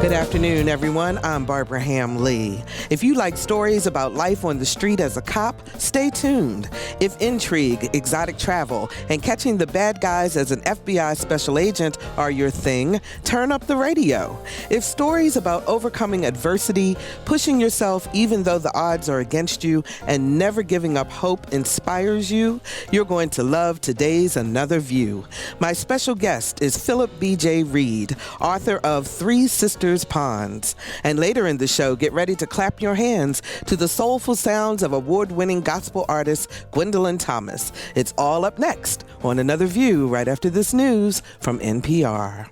Good afternoon, everyone. I'm Barbara Ham Lee. If you like stories about life on the street as a cop, stay tuned. If intrigue, exotic travel, and catching the bad guys as an FBI special agent are your thing, turn up the radio. If stories about overcoming adversity, pushing yourself even though the odds are against you, and never giving up hope inspires you, you're going to love today's Another View. My special guest is Phillip B.J. Reid, author of Three Sisters Ponds. And later in the show, get ready to clap your hands to the soulful sounds of award-winning gospel artist Gwendolyn Thomas. It's all up next on Another View right after this news from NPR.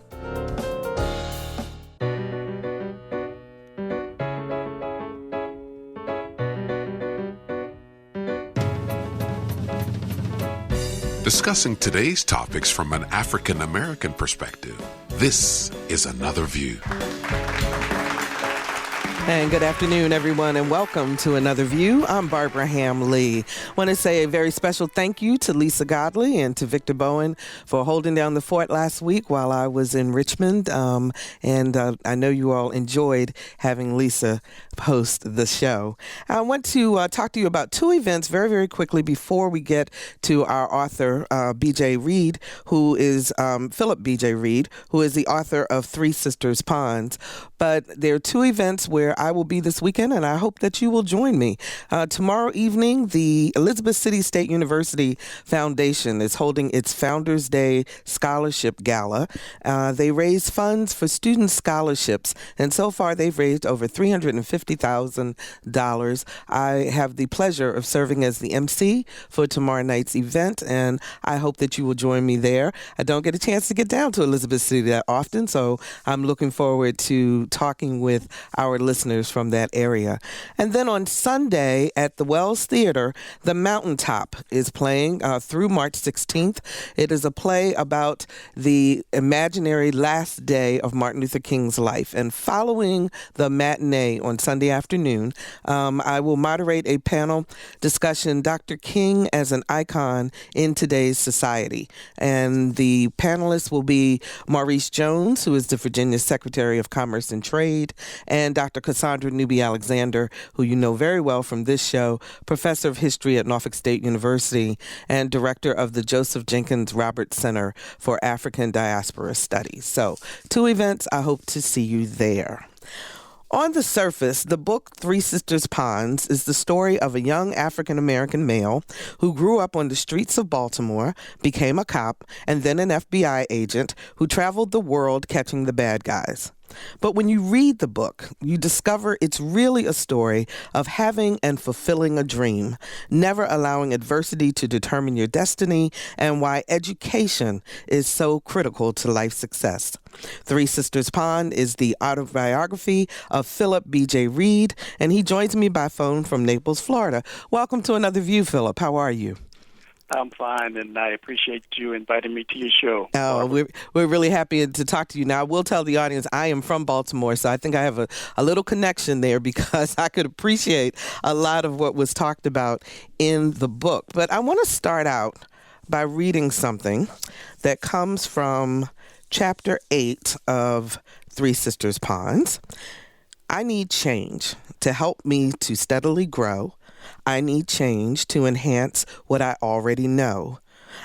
Discussing today's topics from an African American perspective, this is Another View. And good afternoon, everyone, and welcome to Another View. I'm Barbara Ham Lee. I want to say a very special thank you to Lisa Godley and to Victor Bowen for holding down the fort last week while I was in Richmond. And I know you all enjoyed having Lisa host the show. I want to talk to you about two events very, very quickly before we get to our author, B.J. Reid, who is Phillip B.J. Reid, who is the author of Three Sisters Ponds. But there are two events where I will be this weekend, and I hope that you will join me. Tomorrow evening, the Elizabeth City State University Foundation is holding its Founders Day Scholarship Gala. They raise funds for student scholarships, and so far they've raised over $350,000. I have the pleasure of serving as the MC for tomorrow night's event, and I hope that you will join me there. I don't get a chance to get down to Elizabeth City that often, so I'm looking forward to talking with our listeners from that area. And then on Sunday at the Wells Theater, The Mountaintop is playing through March 16th. It is a play about the imaginary last day of Martin Luther King's life. And following the matinee on Sunday afternoon, I will moderate a panel discussion, Dr. King as an icon in today's society. And the panelists will be Maurice Jones, who is the Virginia Secretary of Commerce and Trade, and Dr. Cassandra Newby-Alexander, who you know very well from this show, Professor of History at Norfolk State University and Director of the Joseph Jenkins Roberts Center for African Diaspora Studies. So, two events. I hope to see you there. On the surface, the book Three Sisters Ponds is the story of a young African-American male who grew up on the streets of Baltimore, became a cop, and then an FBI agent who traveled the world catching the bad guys. But when you read the book, you discover it's really a story of having and fulfilling a dream, never allowing adversity to determine your destiny, and why education is so critical to life success. Three Sisters Pond is the autobiography of Phillip B.J. Reid, and he joins me by phone from Naples, Florida. Welcome to Another View, Phillip. How are you? I'm fine, and I appreciate you inviting me to your show. Oh, we're really happy to talk to you. Now, I will tell the audience I am from Baltimore, so I think I have a little connection there because I could appreciate a lot of what was talked about in the book. But I want to start out by reading something that comes from Chapter 8 of Three Sisters Ponds. I need change to help me to steadily grow. I need change to enhance what I already know.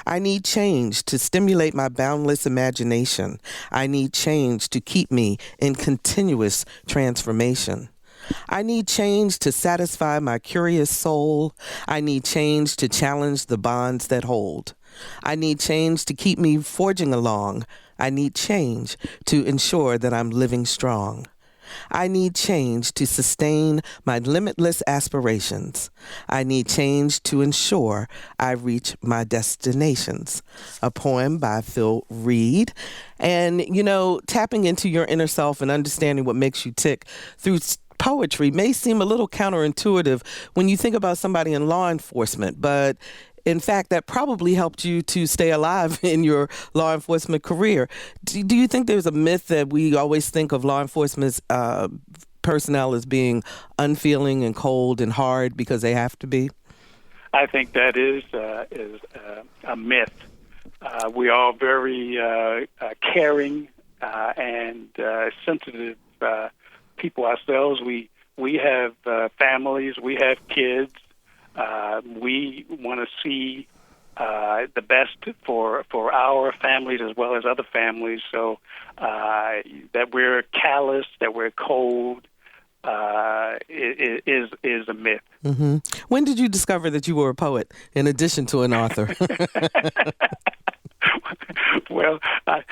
I need change to stimulate my boundless imagination. I need change to keep me in continuous transformation. I need change to satisfy my curious soul. I need change to challenge the bonds that hold. I need change to keep me forging along. I need change to ensure that I'm living strong. I need change to sustain my limitless aspirations. I need change to ensure I reach my destinations. A poem by Phil Reid. And, you know, tapping into your inner self and understanding what makes you tick through poetry may seem a little counterintuitive when you think about somebody in law enforcement, but in fact, that probably helped you to stay alive in your law enforcement career. Do you think there's a myth that we always think of law enforcement personnel as being unfeeling and cold and hard because they have to be? I think that is a myth. We are very caring and sensitive people ourselves. We have families, we have kids. We want to see the best for our families as well as other families. So that we're callous, that we're cold, is a myth. Mm-hmm. When did you discover that you were a poet in addition to an author? Well, as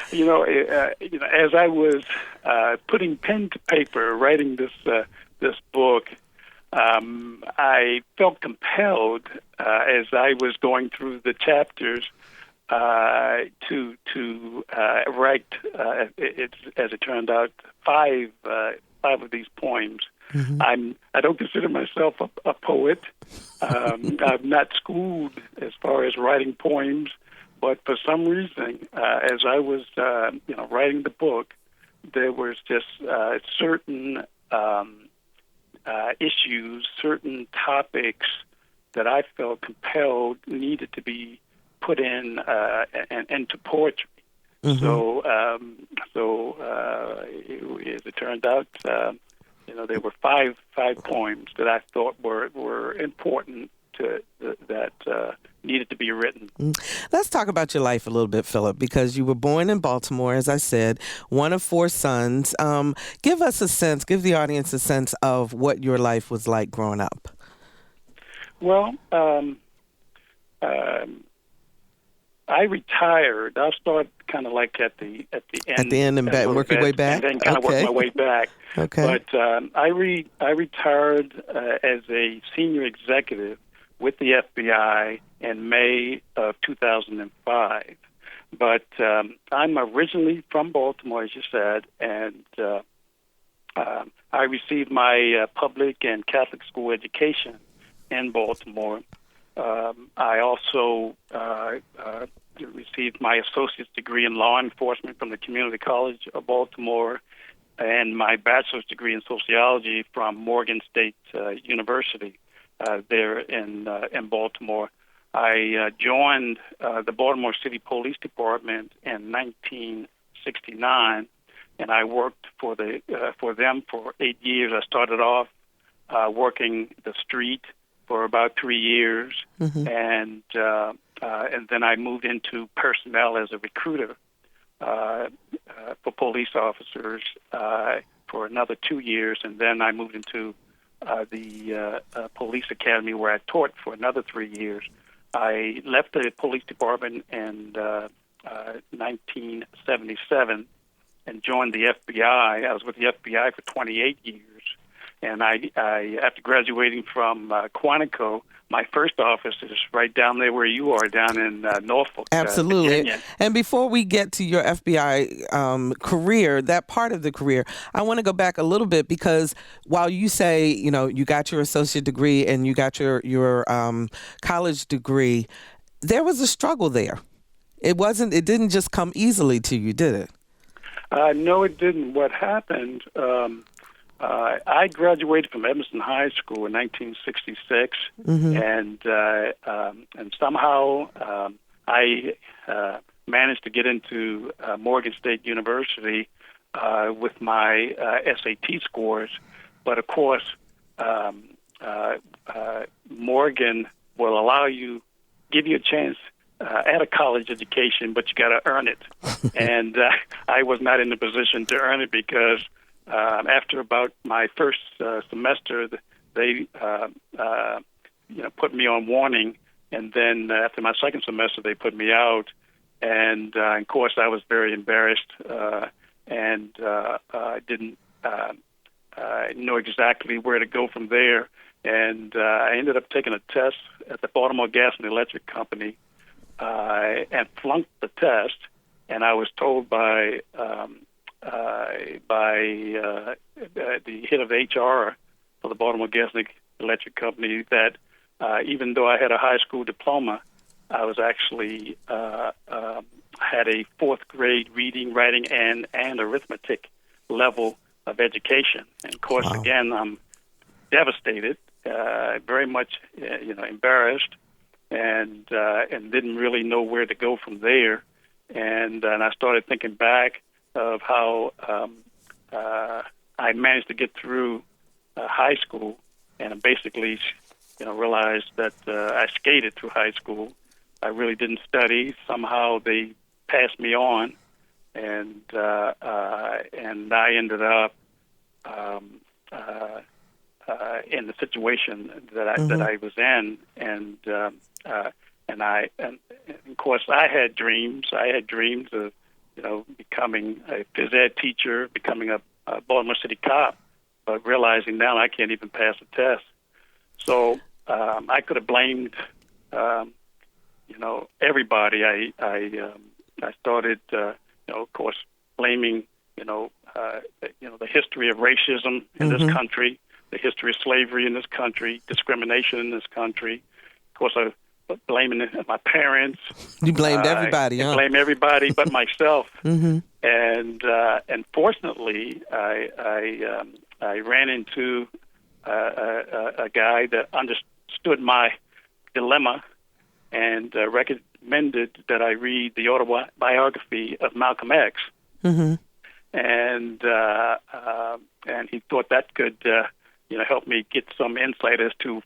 I was putting pen to paper, writing this book, I felt compelled as I was going through the chapters to write. As it turned out, five of these poems. Mm-hmm. I don't consider myself a poet. I'm not schooled as far as writing poems, but for some reason, as I was writing the book, there was just certain issues, certain topics that I felt compelled needed to be put in into poetry. Mm-hmm. So as it turned out, there were five poems that I thought were important that needed to be written. Let's talk about your life a little bit, Phillip, because you were born in Baltimore, as I said, one of four sons. Give the audience a sense of what your life was like growing up. Well, I retired. I'll start kind of like at the end. At the end and back, work your way back? And then kind of work my way back. Okay. But I retired as a senior executive with the FBI in May of 2005. But I'm originally from Baltimore, as you said, and I received my public and Catholic school education in Baltimore. I also received my associate's degree in law enforcement from the Community College of Baltimore and my bachelor's degree in sociology from Morgan State University there in Baltimore. I joined the Baltimore City Police Department in 1969, and I worked for them for 8 years. I started off working the street for about 3 years, mm-hmm. and then I moved into personnel as a recruiter for police officers for another 2 years, and then I moved into the police academy where I taught for another 3 years. I left the police department in 1977 and joined the FBI. I was with the FBI for 28 years. And I after graduating from Quantico, my first office is right down there where you are, down in Norfolk. Absolutely. Virginia. And before we get to your FBI career, that part of the career, I want to go back a little bit because while you say, you got your associate degree and you got your college degree, there was a struggle there. It didn't just come easily to you, did it? No, it didn't. What happened? I graduated from Evanston High School in 1966, mm-hmm. and somehow I managed to get into Morgan State University with my SAT scores. But of course, Morgan will give you a chance at a college education, but you got to earn it. And I was not in the position to earn it because after about my first semester, they put me on warning, and then after my second semester, they put me out. And of course, I was very embarrassed and didn't know exactly where to go from there. And I ended up taking a test at the Baltimore Gas and Electric Company and flunked the test. And I was told by the head of HR for the Baltimore Gas and Electric Company that even though I had a high school diploma, I was actually had a fourth grade reading, writing, and arithmetic level of education. And of course, wow. Again, I'm devastated, very much embarrassed, and didn't really know where to go from there. And I started thinking back of how I managed to get through high school, and basically, realized that I skated through high school. I really didn't study. Somehow they passed me on, and I ended up in the situation that I was in, and of course I had dreams. I had dreams of becoming a phys ed teacher, becoming a Baltimore City cop, but realizing now I can't even pass a test. So I could have blamed everybody. I started of course blaming the history of racism in this country, the history of slavery in this country, discrimination in this country. Of course, I was blaming my parents. You blamed everybody, huh? Blame everybody but myself. And fortunately, I ran into a guy that understood my dilemma and recommended that I read the autobiography of Malcolm X. And he thought that could help me get some insight as to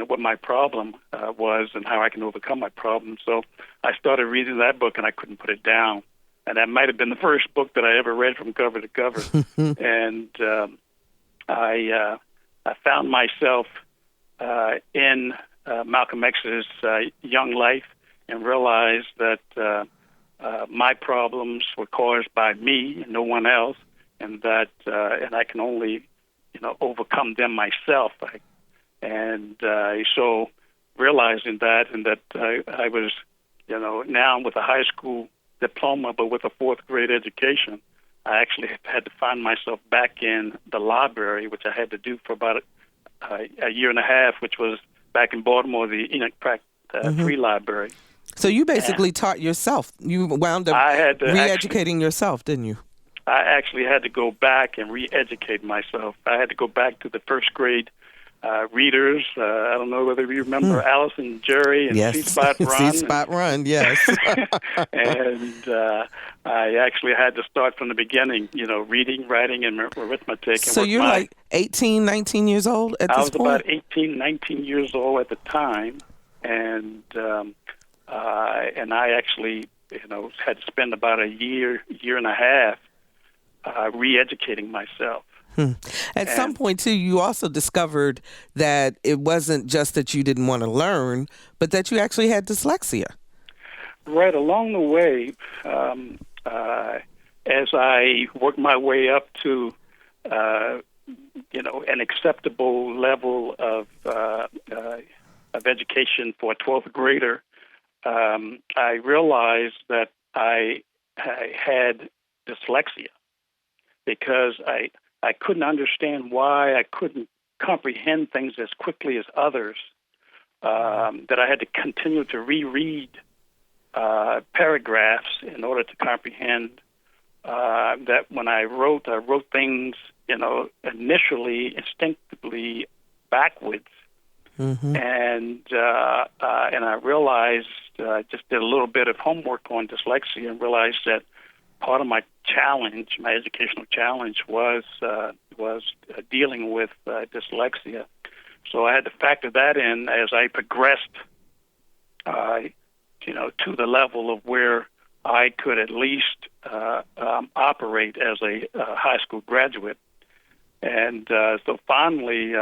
what my problem was and how I can overcome my problem. So I started reading that book, and I couldn't put it down. And that might have been the first book that I ever read from cover to cover. And I found myself in Malcolm X's young life, and realized that my problems were caused by me and no one else, and that and I can only overcome them myself. So realizing that, and that I was now with a high school diploma but with a fourth grade education, I actually had to find myself back in the library, which I had to do for about a year and a half, which was back in Baltimore, the Enoch Pratt Free Library. So you basically taught yourself. You wound up re-educating yourself, didn't you? I actually had to go back and re-educate myself. I had to go back to the first grade readers. I don't know whether you remember Allison Jerry and C-Spot Run. C-Spot Run, yes. And I actually had to start from the beginning, reading, writing, and arithmetic. So you're like 18, 19 years old at this point? I was about 18, 19 years old at the time. And I actually, had to spend about a year and a half re-educating myself. At some point, too, you also discovered that it wasn't just that you didn't want to learn, but that you actually had dyslexia. Right along the way, as I worked my way up to, an acceptable level of education for a 12th grader, I realized that I had dyslexia because I couldn't understand why I couldn't comprehend things as quickly as others, that I had to continue to reread paragraphs in order to comprehend, that when I wrote things, initially, instinctively backwards. And I realized, just did a little bit of homework on dyslexia and realized that part of my challenge, my educational challenge, was dealing with dyslexia. So I had to factor that in as I progressed, to the level of where I could at least operate as a high school graduate. And so finally,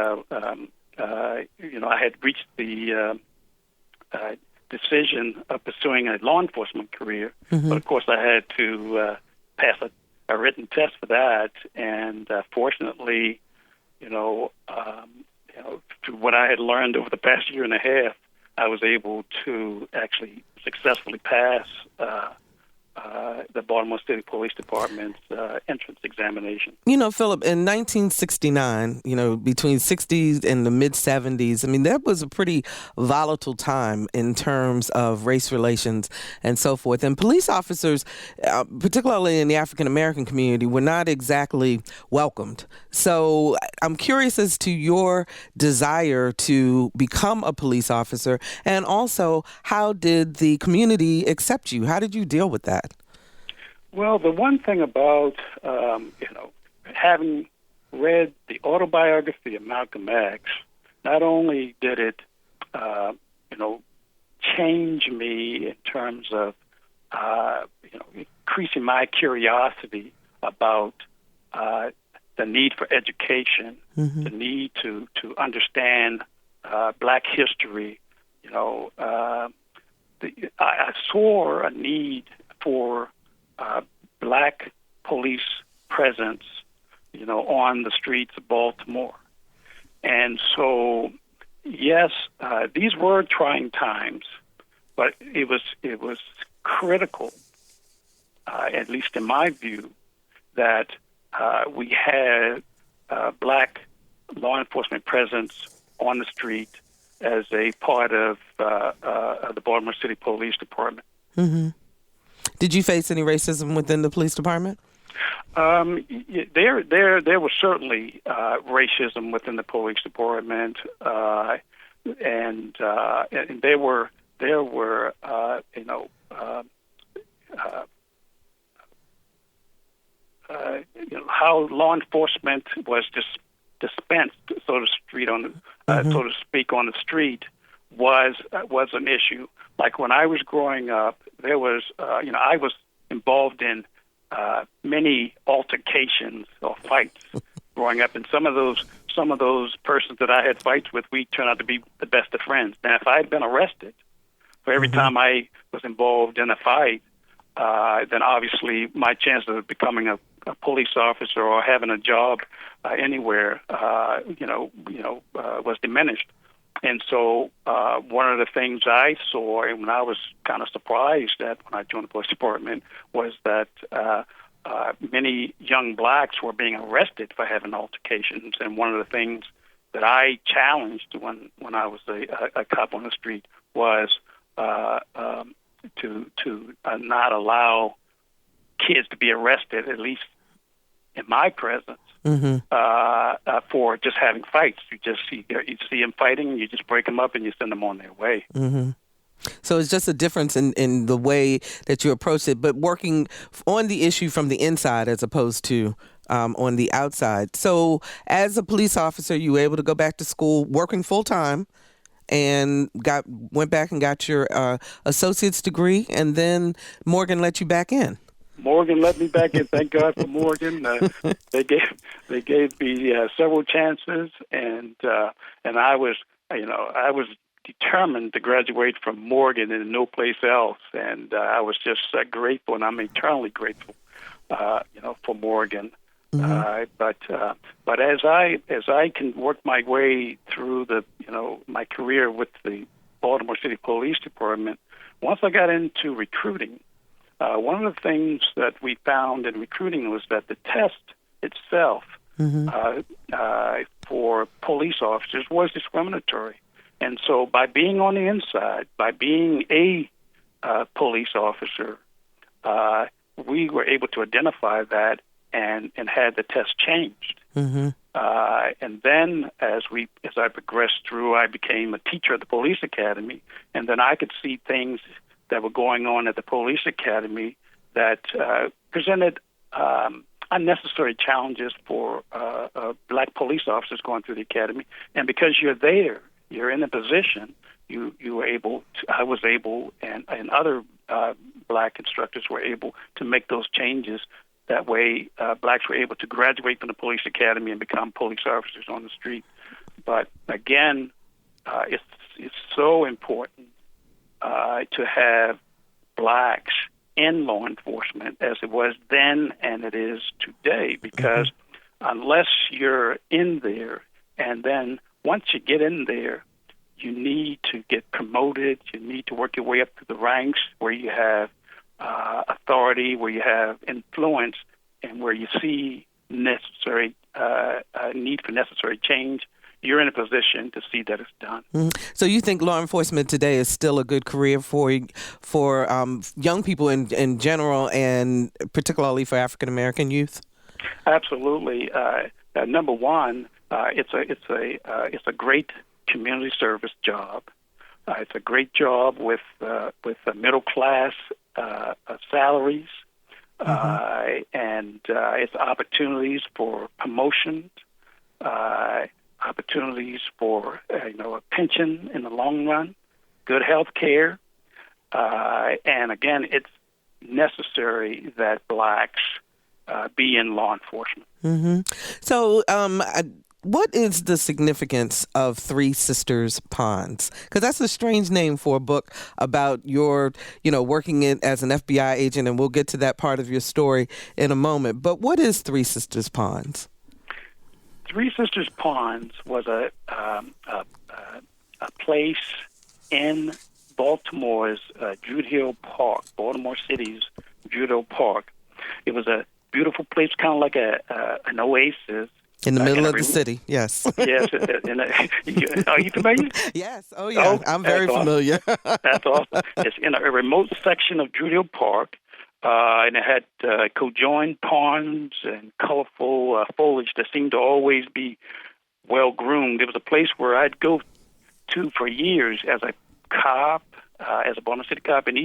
I had reached the decision of pursuing a law enforcement career, but of course I had to pass a written test for that. And fortunately, through what I had learned over the past year and a half, I was able to actually successfully pass the Baltimore City Police Department's entrance examination. Phillip, in 1969, between 60s and the mid-70s, that was a pretty volatile time in terms of race relations and so forth. And police officers, particularly in the African-American community, were not exactly welcomed. So I'm curious as to your desire to become a police officer, and also how did the community accept you? How did you deal with that? Well, the one thing about, having read the autobiography of Malcolm X, not only did it, change me in terms of, increasing my curiosity about the need for education, the need to understand Black history. I saw a need for Black police presence, on the streets of Baltimore. And so, yes, these were trying times, but it was critical, at least in my view, that we had Black law enforcement presence on the street as a part of the Baltimore City Police Department. Mm-hmm. Did you face any racism within the police department? There was certainly racism within the police department, and there were how law enforcement was dispensed, so to speak, on the street was an issue. Like when I was growing up, there was I was involved in many altercations or fights growing up, and some of those persons that I had fights with, we turned out to be the best of friends. Now, if I had been arrested for every time I was involved in a fight, then obviously my chances of becoming a police officer or having a job anywhere, was diminished. And so one of the things I saw, and when I was kind of surprised at when I joined the police department, was that many young Blacks were being arrested for having altercations. And one of the things that I challenged when I was a cop on the street was to not allow kids to be arrested, at least in my presence, for just having fights. You see them fighting, and you just break them up and you send them on their way. Mm-hmm. So it's just a difference in the way that you approach it, but working on the issue from the inside as opposed to on the outside. So as a police officer, you were able to go back to school working full time and went back and got your associate's degree, and then Morgan let you back in. Morgan let me back in. Thank God for Morgan. They gave me several chances, and I was determined to graduate from Morgan and no place else. And I was just grateful, and I'm eternally grateful, for Morgan. But as I can work my way through my career with the Baltimore City Police Department, once I got into recruiting, one of the things that we found in recruiting was that the test itself for police officers was discriminatory. And so by being on the inside, by being a police officer, we were able to identify that and had the test changed. And then as I progressed through, I became a teacher at the police academy, and then I could see things that were going on at the police academy that presented unnecessary challenges for Black police officers going through the academy. And because you're there, you're in a position, I was able, and other Black instructors were able to make those changes. That way, Blacks were able to graduate from the police academy and become police officers on the street. But again, it's so important to have Blacks in law enforcement as it was then and it is today, because unless you're in there, and then once you get in there, you need to get promoted, you need to work your way up through the ranks where you have authority, where you have influence, and where you see necessary need for necessary change, you're in a position to see that it's done. So you think law enforcement today is still a good career for young people in general, and particularly for African American youth? Absolutely. Number one, it's a great community service job. It's a great job with middle class salaries. and it's opportunities for promotion, opportunities for a pension in the long run, good health care, and again, it's necessary that blacks be in law enforcement. So, what is the significance of Three Sisters Ponds? Because that's a strange name for a book about your, working as an FBI agent, and we'll get to that part of your story in a moment. But what is Three Sisters Ponds? Three Sisters Ponds was a place in Baltimore's Druid Hill Park, Baltimore City's Druid Hill Park. It was a beautiful place, kind of like an oasis. In the middle of the city, yes. Yes. Are you familiar? Yes. Oh, yeah. I'm very familiar. That's awesome. It's in a remote section of Druid Hill Park, and it had conjoined ponds and colorful foliage that seemed to always be well-groomed. It was a place where I'd go to for years as a cop, as a Baltimore City cop, and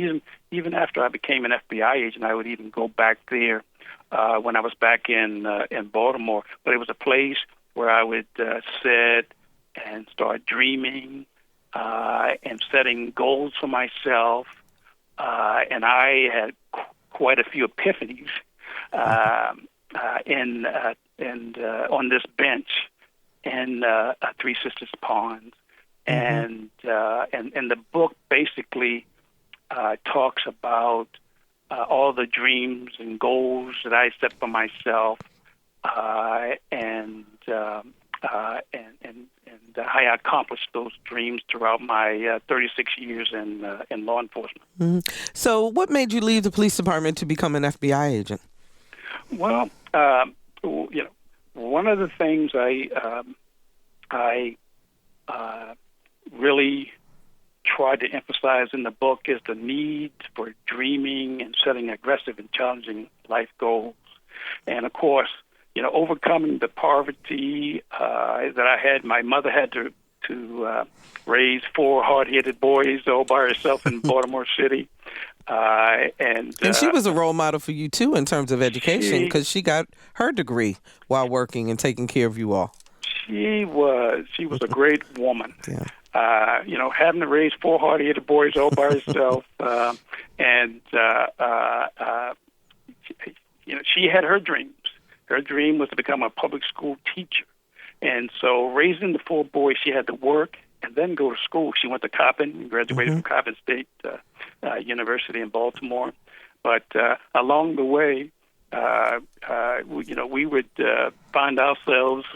even after I became an FBI agent, I would even go back there when I was back in Baltimore. But it was a place where I would sit and start dreaming and setting goals for myself. And I had quite a few epiphanies on this bench in Three Sisters Ponds. And the book basically talks about all the dreams and goals that I set for myself, and how I accomplished those dreams throughout my 36 years in law enforcement. So, what made you leave the police department to become an FBI agent? Well, one of the things I really tried to emphasize in the book is the need for dreaming and setting aggressive and challenging life goals. And of course, overcoming the poverty that I had. My mother had to raise 4 hard-headed boys all by herself in Baltimore City. And she was a role model for you, too, in terms of education, because she got her degree while working and taking care of you all. She was a great woman. Yeah. Having to raise 4 hard-headed boys all by herself, she had her dreams. Her dream was to become a public school teacher, and so raising the 4 boys, she had to work and then go to school. She went to Coppin and graduated from Coppin State University in Baltimore. But along the way, we would find ourselves,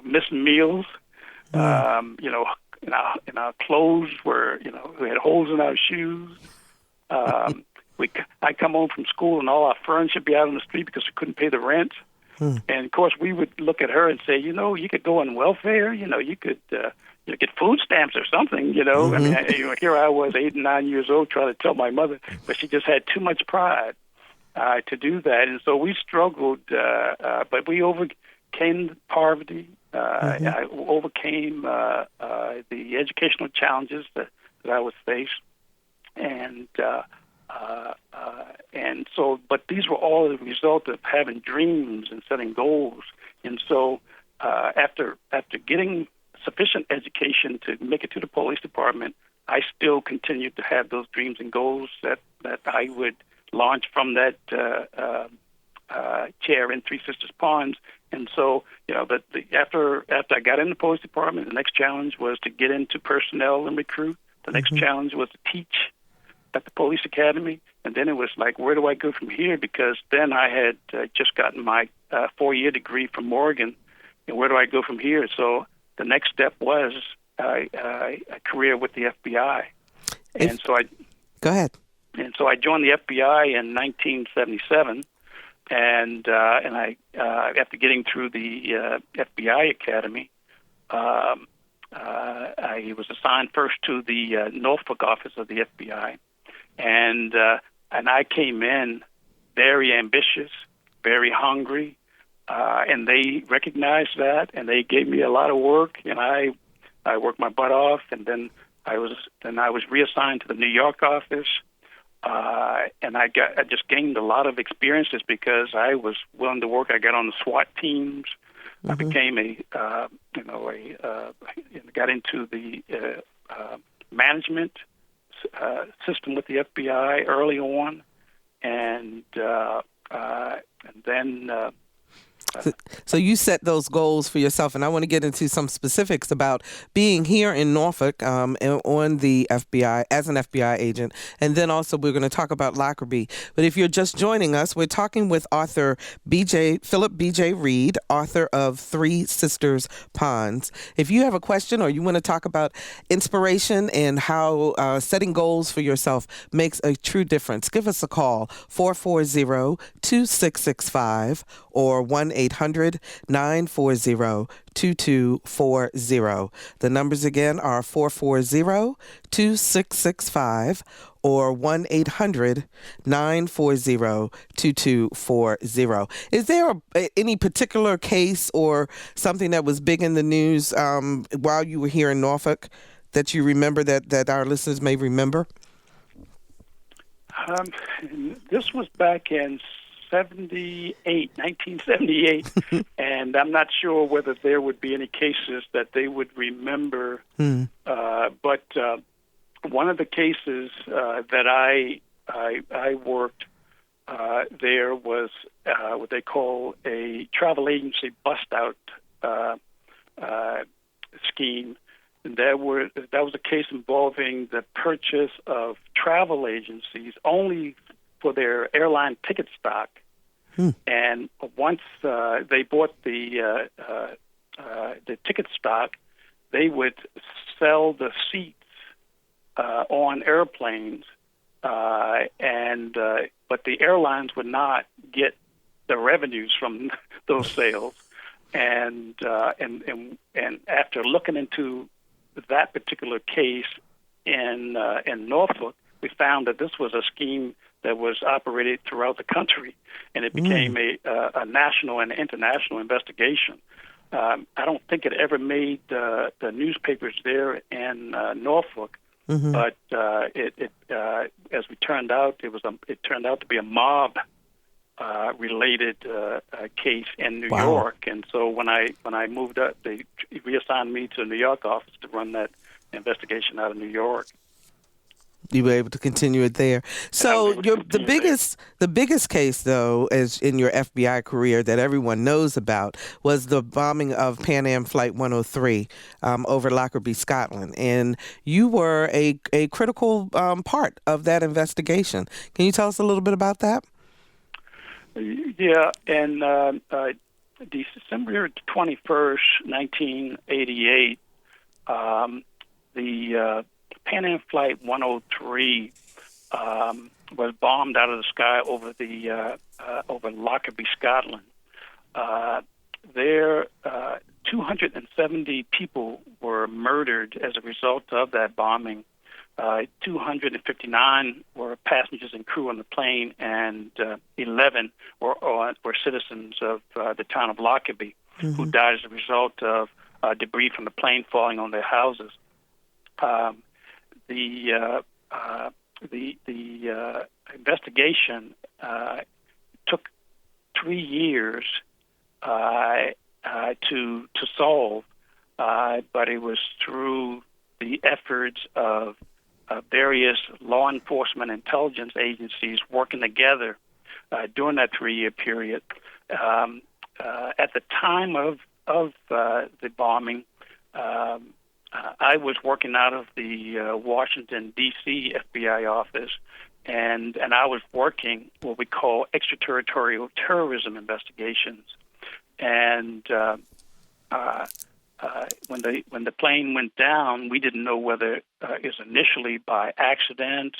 missing meals. In our clothes were, we had holes in our shoes. I'd come home from school and all our furniture would be out on the street because we couldn't pay the rent. And of course, we would look at her and say, you could go on welfare. You could get food stamps or something. I mean, here I was, 8 and 9 years old, trying to tell my mother, but she just had too much pride to do that. And so we struggled, but we overcame the poverty. I overcame the educational challenges that I was faced, and so, but these were all the result of having dreams and setting goals. And so, after getting sufficient education to make it to the police department, I still continued to have those dreams and goals that I would launch from that chair in Three Sisters Ponds. And so, after I got in the police department, the next challenge was to get into personnel and recruit. The next challenge was to teach at the police academy. And then it was like, where do I go from here? Because then I had just gotten my 4-year degree from Morgan. And where do I go from here? So the next step was a career with the FBI. Go ahead. And so I joined the FBI in 1977. And I, after getting through the FBI Academy, I was assigned first to the Norfolk office of the FBI, and I came in very ambitious, very hungry, and they recognized that, and they gave me a lot of work, and I worked my butt off, and then I was reassigned to the New York office. and I just gained a lot of experiences because I was willing to work. I got on the SWAT teams. I became got into the management system with the FBI early on, and then. So you set those goals for yourself, and I want to get into some specifics about being here in Norfolk and on the FBI as an FBI agent, and then also we're going to talk about Lockerbie. But if you're just joining us, we're talking with author Phillip B.J. Reid, author of Three Sisters Ponds. If you have a question or you want to talk about inspiration and how setting goals for yourself makes a true difference, give us a call, 440-2665 or 1-800-940-2240. The numbers again are 440-2665 or 1-800-940-2240. Is there any particular case or something that was big in the news while you were here in Norfolk that you remember that our listeners may remember? This was back in 1978, and I'm not sure whether there would be any cases that they would remember. But one of the cases that I worked there was what they call a travel agency bust-out scheme. And that was a case involving the purchase of travel agencies only for their airline ticket stock. And once they bought the ticket stock, they would sell the seats on airplanes, but the airlines would not get the revenues from those sales. And after looking into that particular case in Norfolk, we found that this was a scheme that was operated throughout the country, and it became a national and international investigation. I don't think it ever made the newspapers there in Norfolk, but it as we turned out, it turned out to be a mob related case in New York. And so when I moved up, they reassigned me to the New York office to run that investigation out of New York. You were able to continue it there. So the biggest case, though, as in your FBI career that everyone knows about was the bombing of Pan Am Flight 103 over Lockerbie, Scotland. And you were a critical part of that investigation. Can you tell us a little bit about that? Yeah, and December 21st, 1988, the Pan Am Flight 103 was bombed out of the sky over Lockerbie, Scotland. There, 270 people were murdered as a result of that bombing. 259 were passengers and crew on the plane, and 11 were citizens of the town of Lockerbie who died as a result of debris from the plane falling on their houses. The investigation took 3 years to solve, but it was through the efforts of various law enforcement intelligence agencies working together during that 3-year period. At the time of the bombing, I was working out of the Washington, D.C. FBI office, and I was working what we call extraterritorial terrorism investigations. And when the plane went down, we didn't know whether it was initially by accident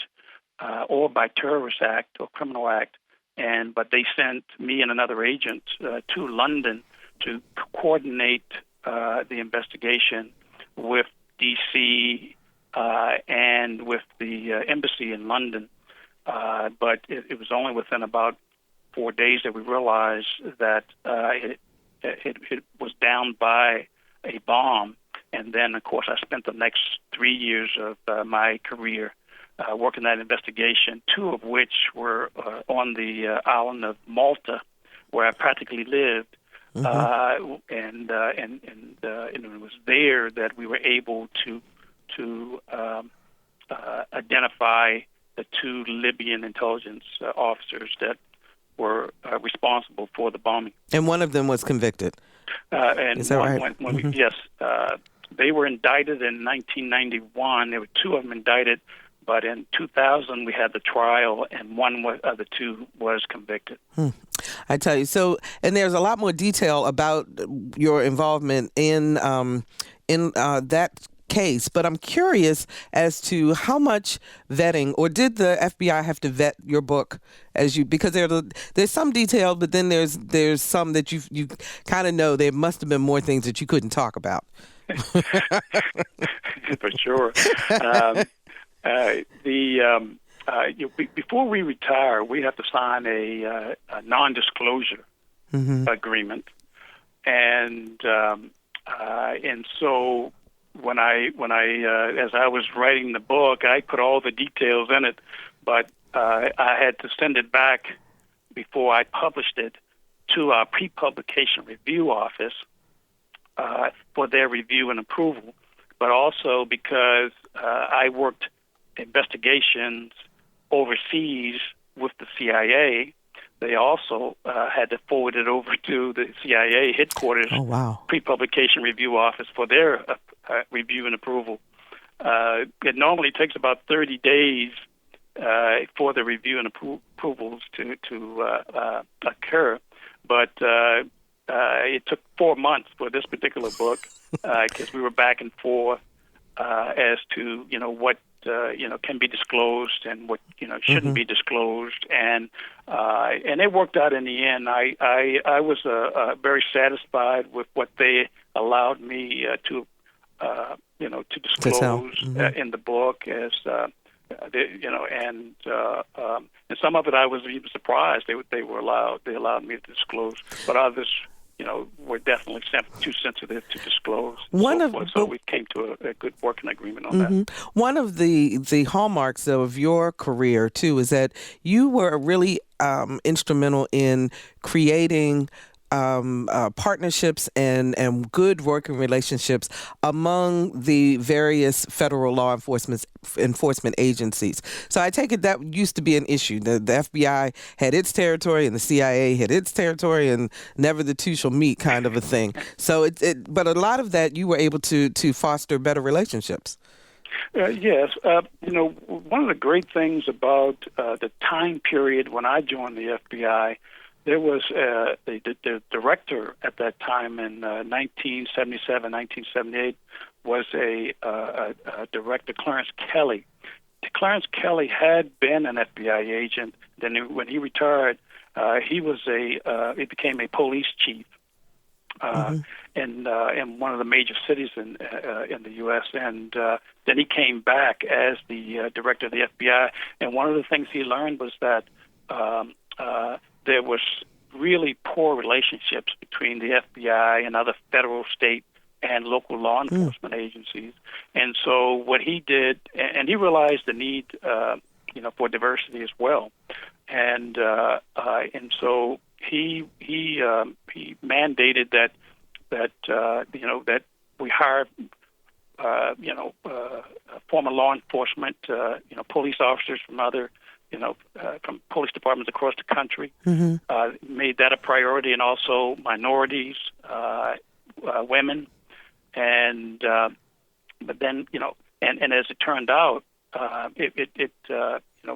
or by terrorist act or criminal act. But they sent me and another agent to London to coordinate the investigation with D.C. And with the embassy in London. But it was only within about 4 days that we realized that it was down by a bomb. And then, of course, I spent the next 3 years of my career working that investigation, two of which were on the island of Malta, where I practically lived. And it was there that we were able to identify the two Libyan intelligence officers that were responsible for the bombing. And one of them was convicted. Is that right? Yes. They were indicted in 1991. There were two of them indicted, but in 2000 we had the trial, and one of the two was convicted. I tell you, and there's a lot more detail about your involvement in that case, but I'm curious as to how much vetting, or did the FBI have to vet your book because there's some detail, but then there's some that you kind of know there must have been more things that you couldn't talk about. For sure. Before we retire, we have to sign a non-disclosure agreement, and so when I as I was writing the book, I put all the details in it, but I had to send it back before I published it to our pre-publication review office for their review and approval, but also because I worked investigations overseas with the CIA. They also had to forward it over to the CIA headquarters pre-publication review office for their review and approval. It normally takes about 30 days for the review and approvals to occur, but it took 4 months for this particular book because we were back and forth as to what can be disclosed and what shouldn't be disclosed, and it worked out in the end. I was very satisfied with what they allowed me to disclose in the book, as and some of it I was even surprised they allowed me to disclose, but others were definitely too sensitive to disclose. So we came to a good working agreement on that. One of the hallmarks of your career, too, is that you were really instrumental in creating partnerships and good working relationships among the various federal law enforcement agencies. So I take it that used to be an issue. The FBI had its territory and the CIA had its territory, and never the two shall meet, kind of a thing. So but a lot of that you were able to foster better relationships. Yes. One of the great things about the time period when I joined the FBI, there was the director at that time in 1977, 1978 was a director, Clarence Kelly. Clarence Kelly had been an FBI agent. Then when he retired, he became a police chief in one of the major cities in the U.S. And then he came back as the director of the FBI. And one of the things he learned was that there was really poor relationships between the FBI and other federal, state, and local law enforcement agencies. And so what he did, and he realized the need, for diversity as well. And so he mandated that we hire former law enforcement, police officers from other. From police departments across the country, made that a priority, and also minorities, women, and but then and as it turned out, it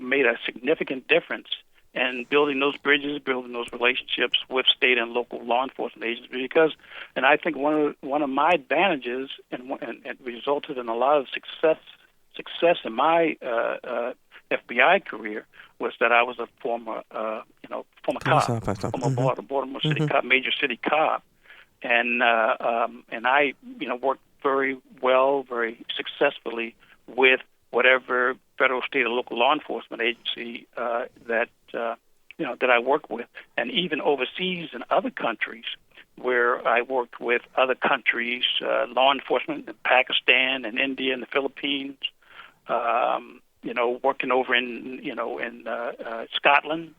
made a significant difference in building those bridges, building those relationships with state and local law enforcement agencies. And I think one of my advantages, and it resulted in a lot of success in my FBI career, was that I was a former cop, former Baltimore city cop, major city cop, and I worked very well, very successfully with whatever federal, state, or local law enforcement agency that I work with, and even overseas in other countries where I worked with other countries, law enforcement in Pakistan and India and the Philippines. working over in Scotland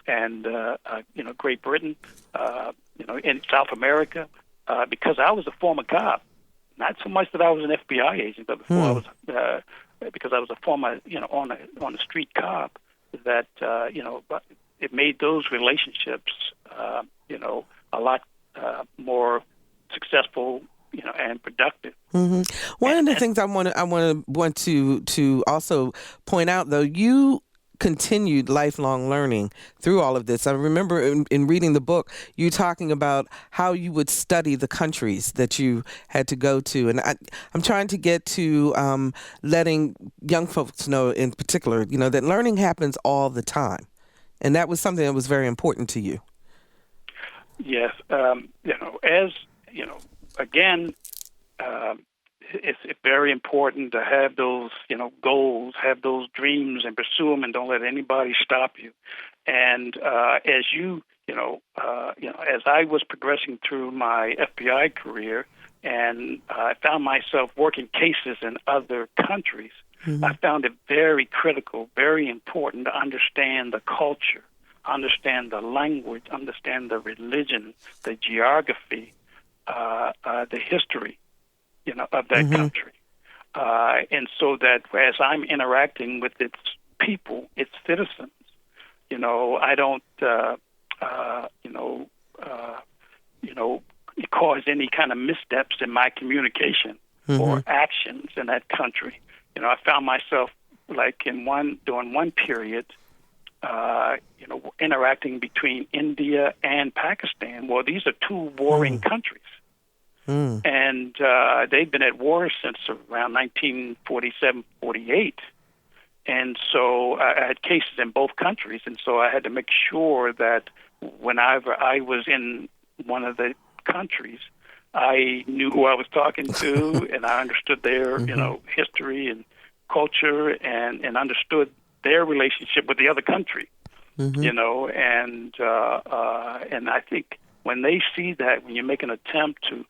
and Great Britain, in South America, because I was a former cop. Not so much that I was an FBI agent, but before I was, because I was a former, on the street cop. That it made those relationships, a lot more successful, and productive. One of the things I want to also point out, though, you continued lifelong learning through all of this. I remember in reading the book, you talking about how you would study the countries that you had to go to. And I'm trying to get to letting young folks know in particular, that learning happens all the time. And that was something that was very important to you. Yes. Again, it's very important to have those, goals, have those dreams, and pursue them, and don't let anybody stop you. And as as I was progressing through my FBI career, and I found myself working cases in other countries, I found it very critical, very important to understand the culture, understand the language, understand the religion, the geography, the history, of that country. And so that as I'm interacting with its people, its citizens, I don't, cause any kind of missteps in my communication or actions in that country. I found myself during one period, interacting between India and Pakistan. Well, these are two warring countries. And they've been at war since around 1947-48. And so I had cases in both countries, and so I had to make sure that whenever I was in one of the countries, I knew who I was talking to, and I understood their, history and culture, and understood their relationship with the other country, and I think when they see that, when you make an attempt to,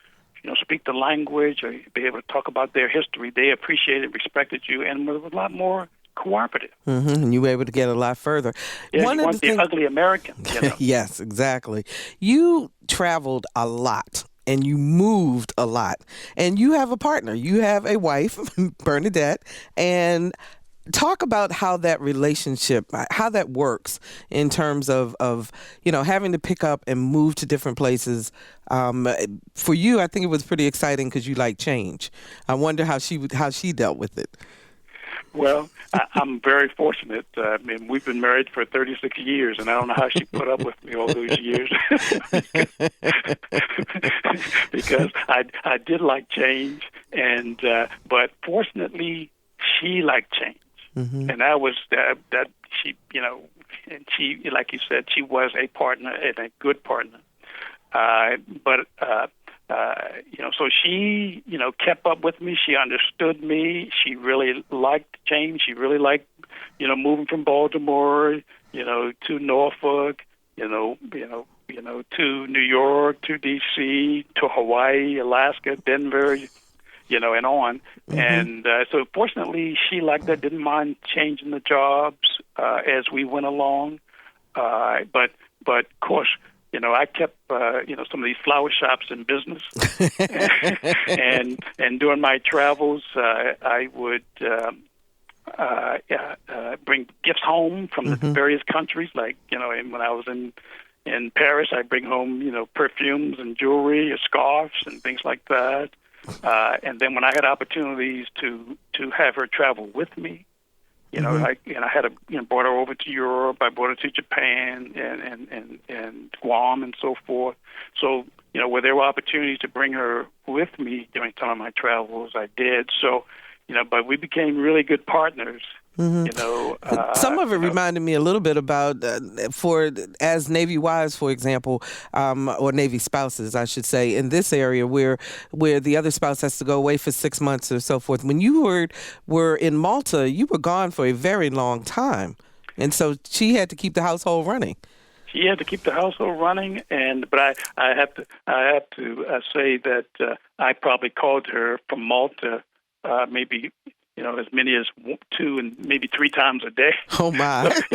speak the language or be able to talk about their history, they appreciated, respected you, and were a lot more cooperative. And you were able to get a lot further. Yeah, you want the ugly American. Yes, exactly. You traveled a lot. And you moved a lot. And you have a partner. You have a wife, Bernadette. And talk about how that relationship, how that works in terms of having to pick up and move to different places. For you, I think it was pretty exciting because you like change. I wonder how she dealt with it. Well, I'm very fortunate. We've been married for 36 years, and I don't know how she put up with me all those years. Because I did like change, and but fortunately, she liked change, and that was that she, and she, like you said, she was a partner and a good partner. So she, kept up with me. She understood me. She really liked change. She really liked, moving from Baltimore, to Norfolk, to New York, to D.C., to Hawaii, Alaska, Denver, and on. And so fortunately, she liked that, didn't mind changing the jobs as we went along. But of course, I kept, some of these flower shops in business, and during my travels, I would bring gifts home from the various countries. Like, and when I was in Paris, I bring home, perfumes and jewelry, or scarves and things like that. And then when I had opportunities to have her travel with me, I had brought her over to Europe. I brought her to Japan and Guam and so forth. So, where there were opportunities to bring her with me during some of my travels, I did. So, but we became really good partners. Some of it reminded me a little bit about as Navy wives, for example, or Navy spouses, I should say, in this area where the other spouse has to go away for 6 months or so forth. When you were in Malta, you were gone for a very long time, and so she had to keep the household running. She had to keep the household running, but I have to say that I probably called her from Malta maybe as many as 2 and maybe 3 times a day. Oh my! So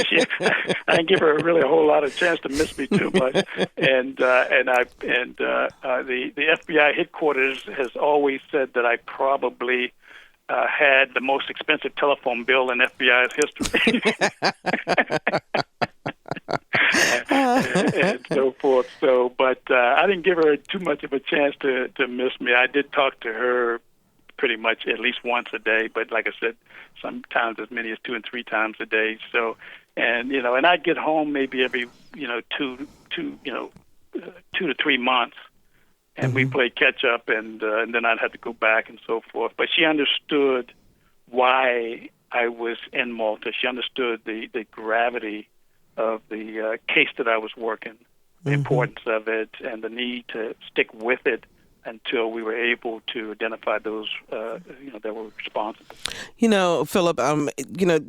I didn't give her really a whole lot of chance to miss me too much. And the FBI headquarters has always said that I probably had the most expensive telephone bill in FBI's history. and so forth. So, but I didn't give her too much of a chance to miss me. I did talk to her pretty much at least once a day, but like I said, sometimes as many as 2 and 3 times a day. So, and I'd get home maybe every 2 to 3 months, and we played catch up, and then I'd have to go back and so forth. But she understood why I was in Malta. She understood the gravity of the case that I was working, the importance of it, and the need to stick with it until we were able to identify those that were responsible. Phillip,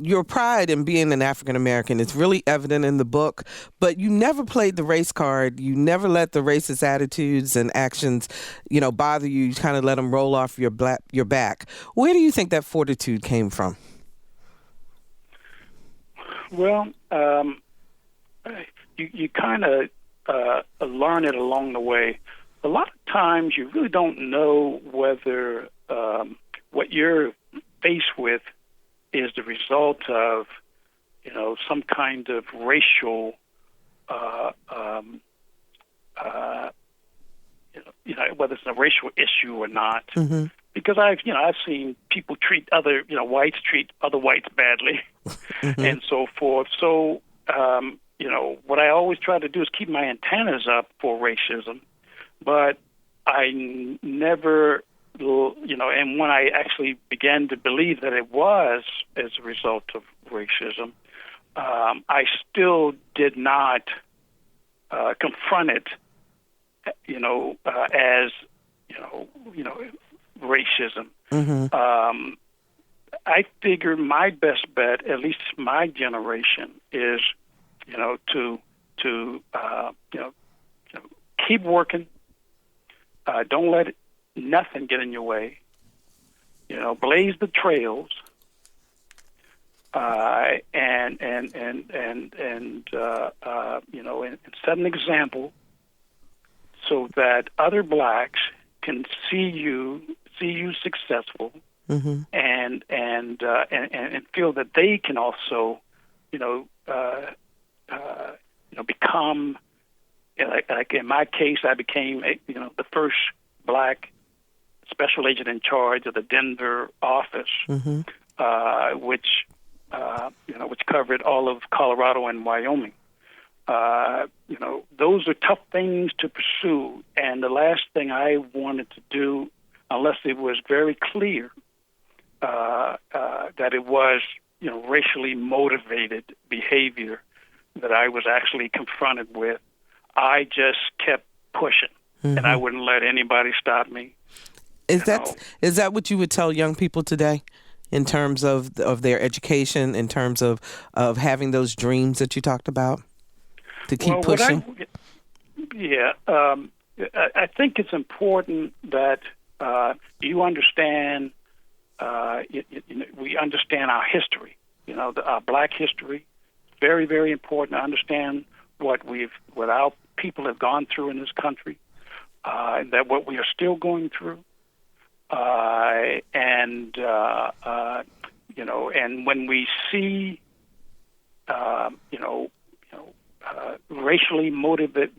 your pride in being an African American is really evident in the book, but you never played the race card. You never let the racist attitudes and actions, bother you. You kind of let them roll off your back. Where do you think that fortitude came from? Well, you kind of learn it along the way. A lot of times you really don't know whether what you're faced with is the result of, some kind of racial, whether it's a racial issue or not. Mm-hmm. Because I've seen people treat whites treat other whites badly, and so forth. So, what I always try to do is keep my antennas up for racism. But I never, and when I actually began to believe that it was as a result of racism, I still did not confront it, as, racism. Mm-hmm. I figure my best bet, at least my generation, is, to keep working. Don't let nothing get in your way. Blaze the trails, and set an example so that other blacks can see you successful, mm-hmm. and feel that they can also, become. Like in my case, I became the first black special agent in charge of the Denver office, mm-hmm. Which covered all of Colorado and Wyoming. Those are tough things to pursue, and the last thing I wanted to do, unless it was very clear that it was racially motivated behavior that I was actually confronted with, I just kept pushing, mm-hmm. and I wouldn't let anybody stop me. Is that what you would tell young people today, in terms of their education, in terms of having those dreams that you talked about, to keep pushing? I think it's important that you understand. We understand our history. Our black history. Very, very important to understand what our people have gone through in this country, and that what we are still going through, and when we see, racially motivated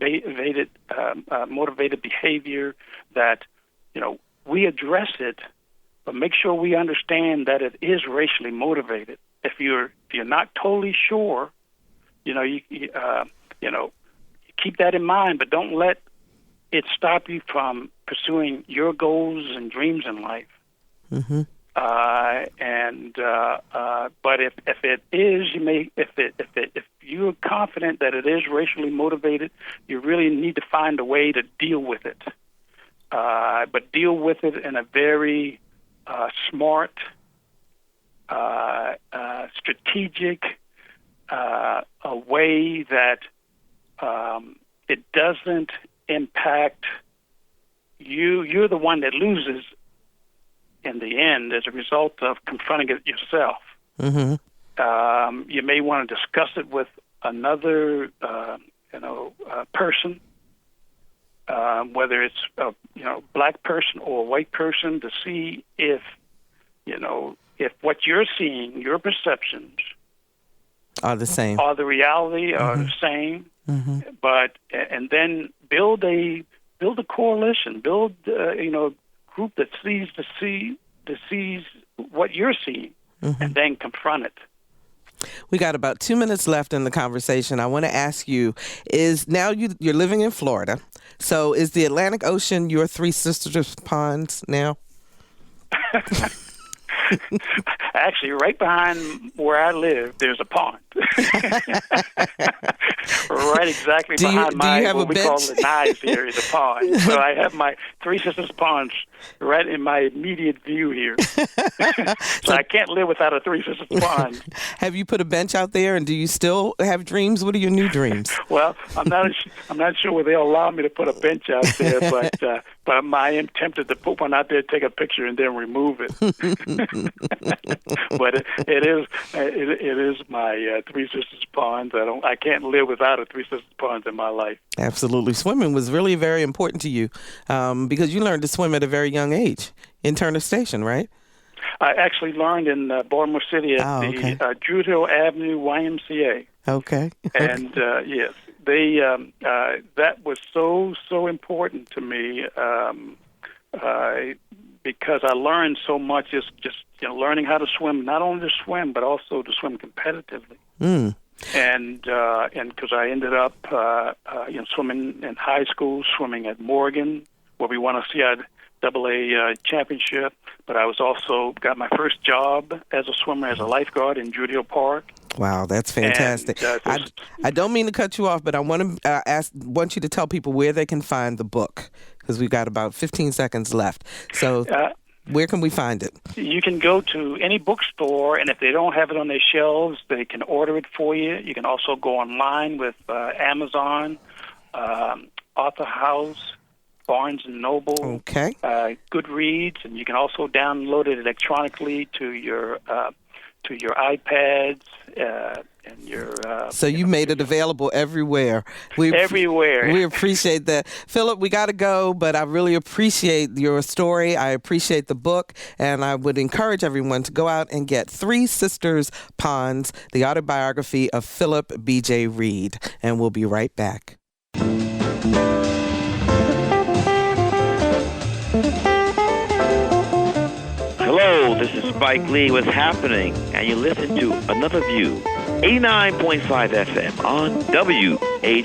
behavior, that we address it, but make sure we understand that it is racially motivated. If you're not totally sure, you keep that in mind, but don't let it stop you from pursuing your goals and dreams in life. Mm-hmm. But if it is, if you're confident that it is racially motivated, you really need to find a way to deal with it. But deal with it in a very smart, strategic a way that it doesn't impact you. You're the one that loses in the end as a result of confronting it yourself. Mm-hmm. You may want to discuss it with another, person, whether it's a black person or a white person, to see if what you're seeing, your perceptions, are the same, are the reality, are the same. Mm-hmm. And then build a coalition, build a group that sees what you're seeing, and then confront it. We got about 2 minutes left in the conversation. I want to ask you, now you're living in Florida, so is the Atlantic Ocean your Three Sisters ponds now? Actually, right behind where I live, there's a pond. Right exactly behind what we call the knives here is a pond. So I have my Three Sisters ponds right in my immediate view here. So I can't live without a Three Sisters pond. Have you put a bench out there, and do you still have dreams? What are your new dreams? Well, I'm not sure whether they'll allow me to put a bench out there, but I am tempted to put one out there, take a picture, and then remove it. But it is my Three Sisters pond. I can't live without a Three Sisters pond in my life. Absolutely. Swimming was really very important to you because you learned to swim at a very young age in Turner Station, right? I actually learned in Baltimore City at the Druid Hill Avenue YMCA. Okay. And yes, they that was so important to me because I learned so much. Just learning how to swim, not only to swim but also to swim competitively. Mm. And because I ended up swimming in high school, swimming at Morgan, where we won a CIAA championship. But I was also got my first job as a swimmer, as a lifeguard in Druid Hill Park. Wow, that's fantastic. And, I don't mean to cut you off, but I want to want you to tell people where they can find the book, because we've got about 15 seconds left. So where can we find it? You can go to any bookstore, and if they don't have it on their shelves, they can order it for you. You can also go online with Amazon, Author House, Barnes & Noble, Goodreads, and you can also download it electronically to your iPads and your. So you made it available everywhere. Everywhere. We appreciate that, Phillip. We got to go, but I really appreciate your story. I appreciate the book, and I would encourage everyone to go out and get Three Sisters Ponds, the autobiography of Phillip B.J. Reid, and we'll be right back. Hello, this is Spike Lee. What's happening? And you listen to Another View, 89.5 FM on WHRV.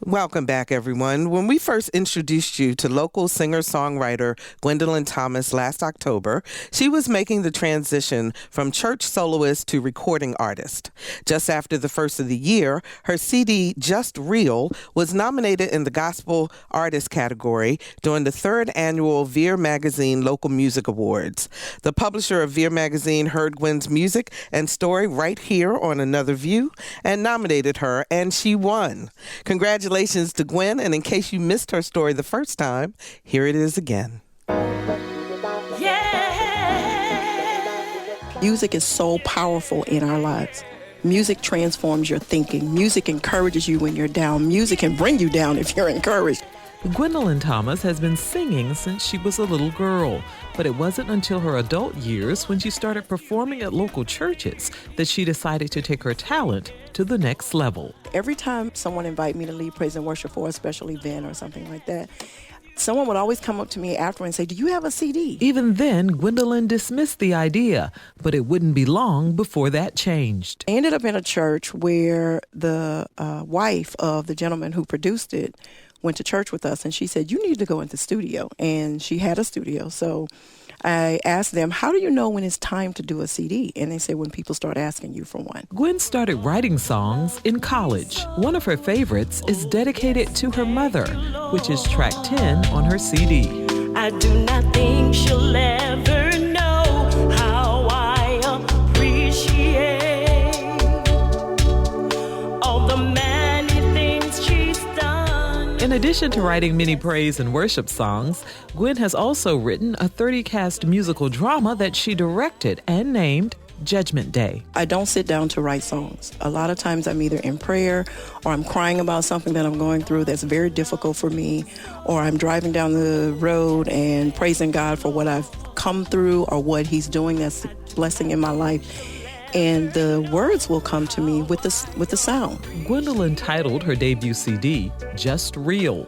Welcome back, everyone. When we first introduced you to local singer-songwriter Gwendolyn Thomas last October, she was making the transition from church soloist to recording artist. Just after the first of the year, her CD, Just Real, was nominated in the Gospel Artist category during the third annual Veer Magazine Local Music Awards. The publisher of Veer Magazine heard Gwen's music and story right here on Another View and nominated her, and she won. Congratulations to Gwen, and in case you missed her story the first time, here it is again. Music is so powerful in our lives. Music transforms your thinking. Music encourages you when you're down. Music can bring you down if you're encouraged. Gwendolyn Thomas has been singing since she was a little girl, but it wasn't until her adult years, when she started performing at local churches, that she decided to take her talent to the next level. Every time someone invited me to lead praise and worship for a special event or something like that, someone would always come up to me after and say, "Do you have a CD?" Even then, Gwendolyn dismissed the idea, but it wouldn't be long before that changed. I ended up in a church where the wife of the gentleman who produced it went to church with us, and she said, "You need to go into the studio." And she had a studio. So I asked them, "How do you know when it's time to do a CD?" And they said, "When people start asking you for one." Gwen started writing songs in college. One of her favorites is dedicated to her mother, which is track 10 on her CD. I do not think she'll ever know how I appreciate all the many things she's done. In addition to writing many praise and worship songs, Gwen has also written a 30-cast musical drama that she directed and named Judgment Day. I don't sit down to write songs. A lot of times I'm either in prayer or I'm crying about something that I'm going through that's very difficult for me, or I'm driving down the road and praising God for what I've come through or what He's doing that's a blessing in my life. And the words will come to me with the sound. Gwendolyn titled her debut CD, Just Real.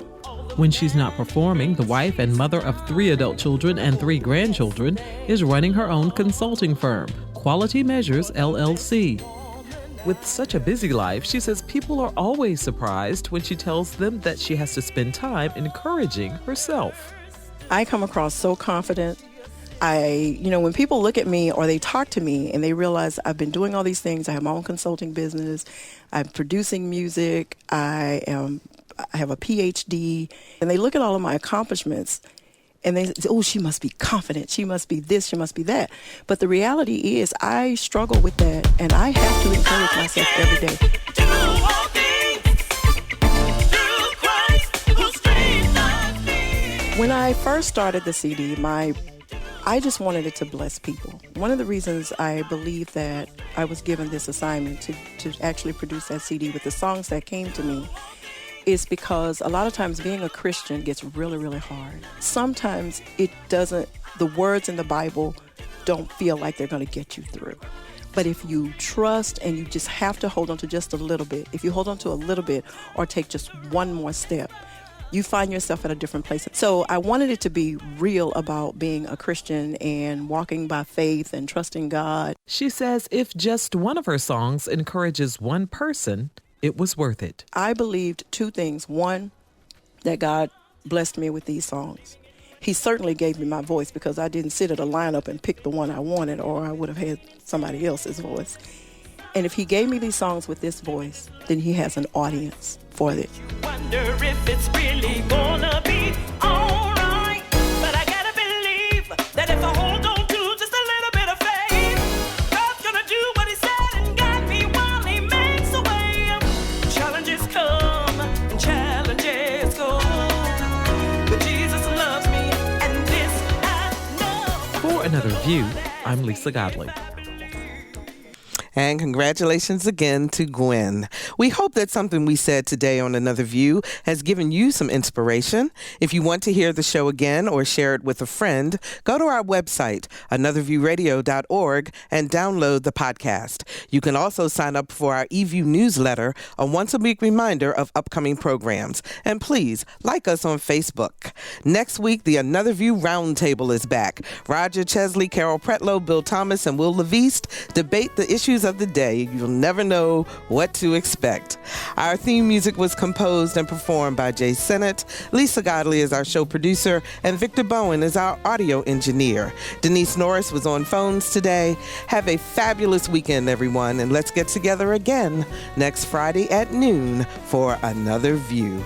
When she's not performing, the wife and mother of 3 adult children and 3 grandchildren is running her own consulting firm, Quality Measures, LLC. With such a busy life, she says people are always surprised when she tells them that she has to spend time encouraging herself. I come across so confident. When people look at me or they talk to me and they realize I've been doing all these things, I have my own consulting business, I'm producing music, I have a PhD, and they look at all of my accomplishments and they say, oh, she must be confident, she must be this, she must be that. But the reality is I struggle with that, and I have to encourage myself every day. When I first started the CD, I just wanted it to bless people. One of the reasons I believe that I was given this assignment to actually produce that CD with the songs that came to me is because a lot of times being a Christian gets really, really hard. Sometimes the words in the Bible don't feel like they're going to get you through. But if you trust and you just have to hold on to just a little bit, if you hold on to a little bit or take just one more step, you find yourself at a different place. So I wanted it to be real about being a Christian and walking by faith and trusting God. She says if just one of her songs encourages one person, it was worth it. I believed 2 things. One, that God blessed me with these songs. He certainly gave me my voice because I didn't sit at a lineup and pick the one I wanted, or I would have had somebody else's voice. And if He gave me these songs with this voice, then He has an audience for it. Wonder if it's really gonna be all right. But I gotta believe that if I hold on to just a little bit of faith, God's gonna do what He said and guide me while He makes a way. Challenges come and challenges go, but Jesus loves me, and this I know. For Another View, I'm Lisa Godley. And congratulations again to Gwen. We hope that something we said today on Another View has given you some inspiration. If you want to hear the show again or share it with a friend, go to our website, anotherviewradio.org, and download the podcast. You can also sign up for our eView newsletter, a once-a-week reminder of upcoming programs. And please, like us on Facebook. Next week, the Another View Roundtable is back. Roger Chesley, Carol Pretlow, Bill Thomas, and Will Leviste debate the issues of the day. You'll never know what to expect. Our theme music was composed and performed by Jay Sennett. Lisa Godley is our show producer, and Victor Bowen is our audio engineer. Denise Norris was on phones today. Have a fabulous weekend, everyone, and let's get together again next Friday at noon for Another View.